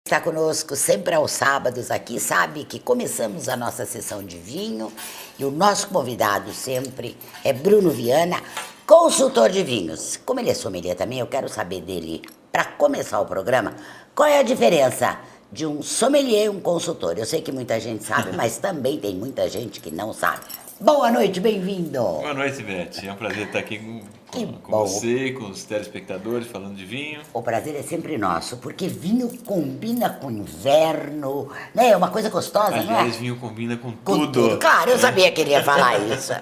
Está conosco sempre aos sábados aqui, sabe que começamos a nossa sessão de vinho e o nosso convidado sempre é Bruno Viana, consultor de vinhos. Como ele é sommelier também, eu quero saber dele, para começar o programa, qual é a diferença de um sommelier e um consultor. Eu sei que muita gente sabe, mas também tem muita gente que não sabe. Boa noite, bem-vindo! Boa noite, Beth. É um prazer estar aqui com você, com os telespectadores, falando de vinho. O prazer é sempre nosso, porque vinho combina com inverno, né? É uma coisa gostosa, não é? Aliás, vinho combina com tudo. Claro, eu sabia que ele ia falar isso.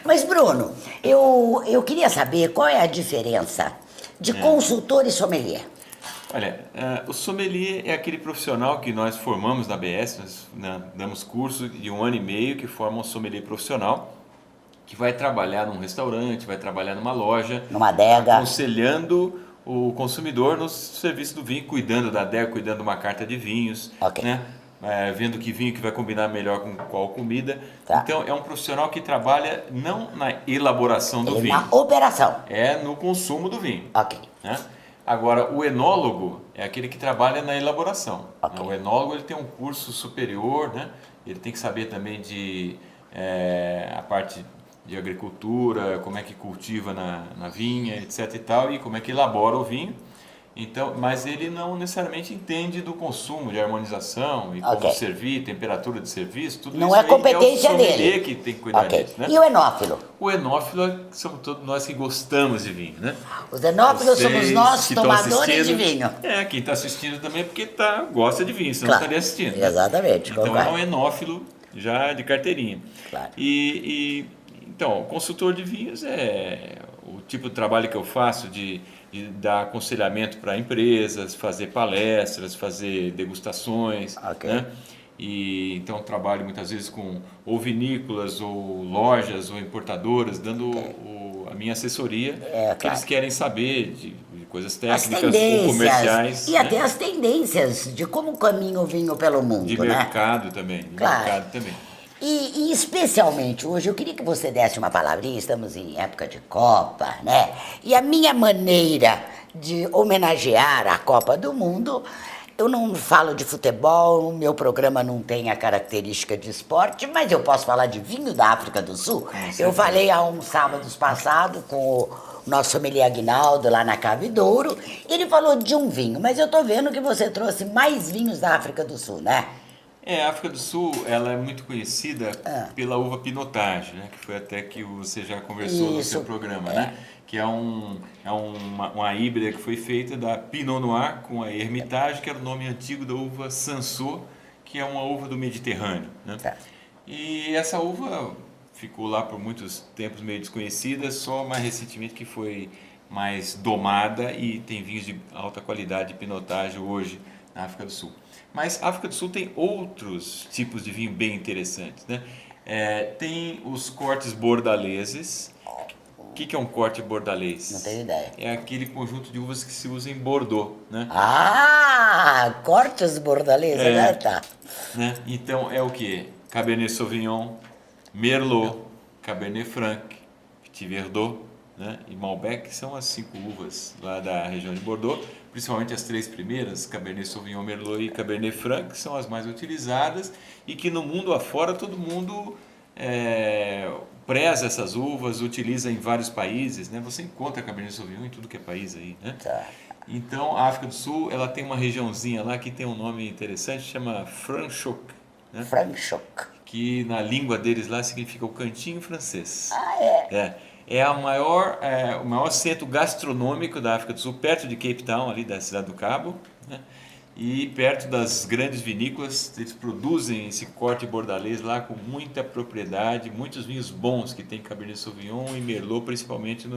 Mas, Bruno, eu queria saber qual é a diferença de consultor e sommelier. Olha, o sommelier é aquele profissional que nós formamos na ABS, nós damos curso de 1 ano e meio que forma um sommelier profissional, que vai trabalhar num restaurante, vai trabalhar numa loja, Numa adega, aconselhando o consumidor no serviço do vinho, cuidando da adega, cuidando de uma carta de vinhos, né? Vendo que vinho que vai combinar melhor com qual comida. Tá. Então é um profissional que trabalha não na elaboração do vinho, na operação. é no consumo do vinho. Ok. Né? Agora, o enólogo é aquele que trabalha na elaboração. Ok. O enólogo ele tem um curso superior, né? Ele tem que saber também de a parte de agricultura, como é que cultiva na vinha, etc e tal, e como é que elabora o vinho. Então, mas ele não necessariamente entende do consumo, de harmonização e como servir, temperatura de serviço, tudo não isso é aí competência é o sommelier dele que tem que cuidar disso, né? E o enófilo? O enófilo somos todos nós que gostamos de vinho, né? Os enófilos somos nós, que tomadores de vinho. Quem está assistindo também é porque gosta de vinho, senão Claro, não estaria assistindo. Né? Exatamente. Então é um enófilo já de carteirinha. Claro. Então, consultor de vinhos é o tipo de trabalho que eu faço de dar aconselhamento para empresas, fazer palestras, fazer degustações, né? E então trabalho muitas vezes com ou vinícolas ou lojas ou importadoras dando a minha assessoria, que eles querem saber de coisas técnicas ou comerciais e até as tendências de como caminha o vinho pelo mundo, de mercado também, mercado também. E especialmente hoje, eu queria que você desse uma palavrinha, estamos em época de Copa, né? E a minha maneira de homenagear a Copa do Mundo, eu não falo de futebol, o meu programa não tem a característica de esporte, mas eu posso falar de vinho da África do Sul. Eu falei há uns sábados passados com o nosso sommelier Aguinaldo lá na Cave Douro, ele falou de um vinho, mas eu estou vendo que você trouxe mais vinhos da África do Sul, né? A África do Sul, ela é muito conhecida pela uva Pinotage, né? Que foi até que você já conversou no seu programa, né? Que é uma híbrida que foi feita da Pinot Noir com a Hermitage, que era o nome antigo da uva Cinsault, que é uma uva do Mediterrâneo, né? E essa uva ficou lá por muitos tempos meio desconhecida, só mais recentemente que foi mais domada e tem vinhos de alta qualidade de Pinotage hoje na África do Sul. Mas a África do Sul tem outros tipos de vinho bem interessantes, né? Tem os cortes bordaleses. O que é um corte bordalês? Não tenho ideia. É aquele conjunto de uvas que se usa em Bordeaux, né? Cortes bordaleses, né? Tá. Né? Então é o que? Cabernet Sauvignon, Merlot, Cabernet Franc, Petit Verdot, né? E Malbec, são as 5 uvas lá da região de Bordeaux. Principalmente as 3 primeiras, Cabernet Sauvignon, Merlot e Cabernet Franc, que são as mais utilizadas e que no mundo afora todo mundo preza essas uvas, utiliza em vários países, né? Você encontra Cabernet Sauvignon em tudo que é país aí, né? Então a África do Sul, ela tem uma regiãozinha lá que tem um nome interessante, chama Franschhoek, né? Franschhoek. Que na língua deles lá significa o cantinho francês. É o maior centro gastronômico da África do Sul, perto de Cape Town, ali da Cidade do Cabo, né? E perto das grandes vinícolas. Eles produzem esse corte bordalês lá com muita propriedade, muitos vinhos bons que tem Cabernet Sauvignon e Merlot, principalmente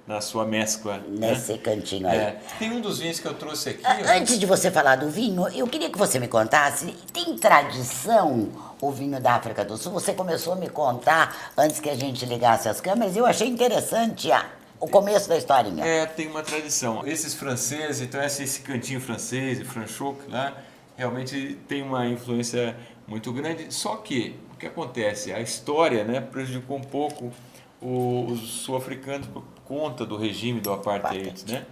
na sua mescla. Nesse cantinho aí. Tem um dos vinhos que eu trouxe aqui. Antes de você falar do vinho, eu queria que você me contasse, tem tradição o vinho da África do Sul? Você começou a me contar antes que a gente ligasse as câmeras e eu achei interessante o começo da historinha. Tem uma tradição. Esses franceses, então esse cantinho francês, Franschhoek lá, realmente tem uma influência muito grande. Só que, o que acontece? A história, né, prejudicou um pouco os sul-africanos por conta do regime do apartheid, né?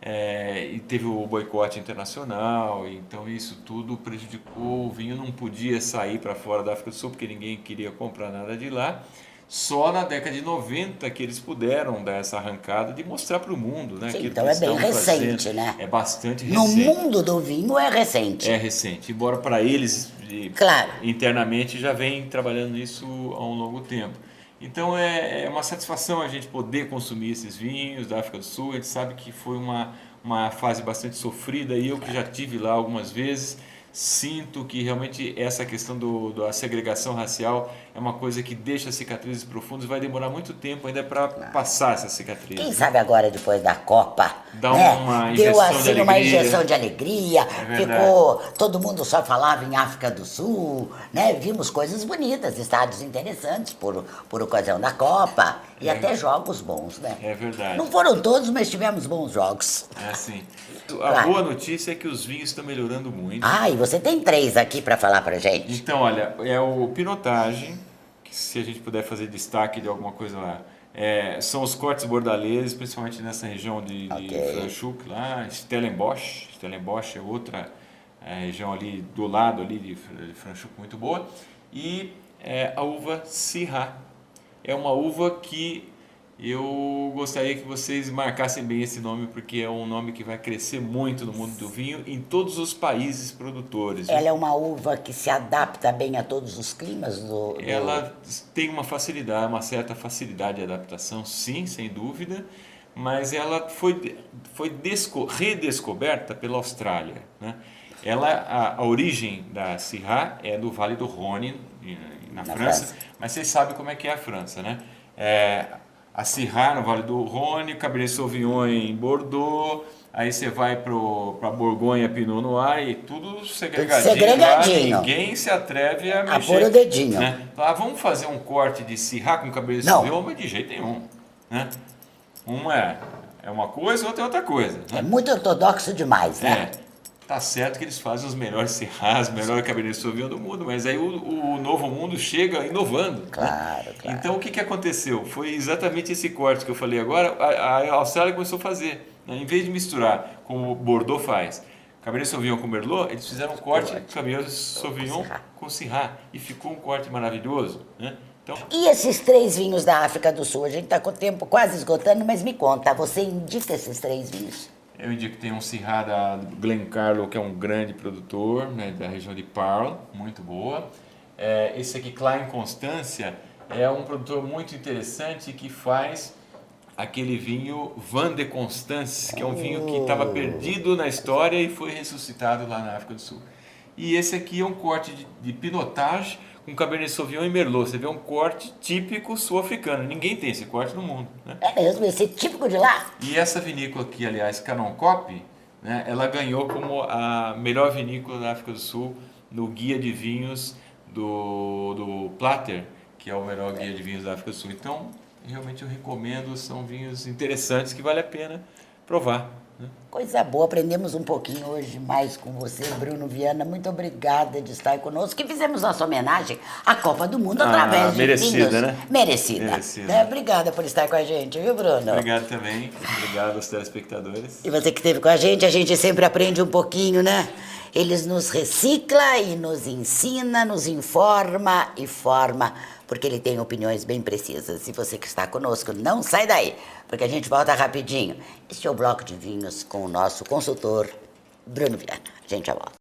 E teve o boicote internacional, então isso tudo prejudicou. O vinho não podia sair para fora da África do Sul porque ninguém queria comprar nada de lá. Só na década de 90 que eles puderam dar essa arrancada de mostrar para o mundo, né? Sim, aquilo então que é eles bem estavam recente, fazendo. né? É bastante No recente. mundo do vinho é recente. É recente, embora para eles Claro. internamente já vem trabalhando nisso há um longo tempo. Então é uma satisfação a gente poder consumir esses vinhos da África do Sul. A gente sabe que foi uma fase bastante sofrida e eu que já tive lá algumas vezes, sinto que realmente essa questão da segregação racial é uma coisa que deixa cicatrizes profundas, vai demorar muito tempo ainda para passar essa cicatriz. Quem sabe agora, depois da Copa, Dá né? uma Deu injeção assim de uma alegria. injeção de alegria, verdade. ficou, todo mundo só falava em África do Sul, né? Vimos coisas bonitas, estádios interessantes por ocasião da Copa e até jogos bons, né? É verdade. Não foram todos, mas tivemos bons jogos. É assim. A Claro. boa notícia é que os vinhos estão melhorando muito. Ah, e você tem 3 aqui para falar pra gente. Então, olha, é o Pinotage, que se a gente puder fazer destaque de alguma coisa lá, são os cortes bordaleses, principalmente nessa região de Ok. Franschhoek lá, Stellenbosch. Stellenbosch é outra região ali do lado ali de Franschhoek muito boa. E a uva Syrah. É uma uva que eu gostaria que vocês marcassem bem esse nome, porque é um nome que vai crescer muito no mundo do vinho em todos os países produtores. Viu? Ela é uma uva que se adapta bem a todos os climas do... Ela tem uma facilidade, uma certa facilidade de adaptação, sim, sem dúvida, mas ela foi redescoberta pela Austrália, né? A origem da Syrah é do Vale do Rhône, na França, mas vocês sabem como é que é a França, né? A Syrah no Vale do Rhône, Cabernet Sauvignon em Bordeaux, aí você vai para Borgonha, Pinot Noir e tudo segregadinho. segregadinho. Lá, ninguém se atreve a mexer. pôr o dedinho. Né? Vamos fazer um corte de Syrah com Cabernet Não. Sauvignon, mas de jeito nenhum. Né? Uma é uma coisa, outra é outra coisa. É Né? muito ortodoxo demais, né? Tá certo que eles fazem os melhores Syrahs, os melhores Cabernet Sauvignon do mundo, mas aí o novo mundo chega inovando. Claro, né? claro. Então o que aconteceu? Foi exatamente esse corte que eu falei agora, a Austrália começou a fazer. Né? Em vez de misturar, como o Bordeaux faz, Cabernet Sauvignon com Merlot, eles fizeram um corte Cabernet Sauvignon com Syrah e ficou um corte maravilhoso. Né? Então, E esses 3 vinhos da África do Sul? A gente está com o tempo quase esgotando, mas me conta, você indica esses 3 vinhos? eu indico que tem um Syrah da Glencarlo, que é um grande produtor, né, da região de Pearl, muito boa. Esse aqui, Klein Constância, é um produtor muito interessante que faz aquele vinho Vin de Constance, que é um vinho que estava perdido na história e foi ressuscitado lá na África do Sul. E esse aqui é um corte de Pinotage com Cabernet Sauvignon e Merlot. Você vê um corte típico sul-africano. Ninguém tem esse corte no mundo. Né? É mesmo, esse é típico de lá? E essa vinícola aqui, aliás, Kanonkop, né, ela ganhou como a melhor vinícola da África do Sul no guia de vinhos do Platter, que é o melhor guia de vinhos da África do Sul. Então, realmente eu recomendo, são vinhos interessantes que vale a pena provar. Né? Coisa boa, aprendemos um pouquinho hoje mais com você, Bruno Viana. Muito obrigada de estar conosco. E fizemos nossa homenagem à Copa do Mundo através de merecida, vinhos. né? Merecida. Né? Obrigada por estar com a gente, viu, Bruno? Obrigado também. Obrigado aos telespectadores. E você que esteve com a gente sempre aprende um pouquinho, né? Eles nos recicla e nos ensina, nos informa e forma, porque ele tem opiniões bem precisas. E você que está conosco, não sai daí, porque a gente volta rapidinho. Este é o Bloco de Vinhos com o nosso consultor, Bruno Viana. A gente já volta.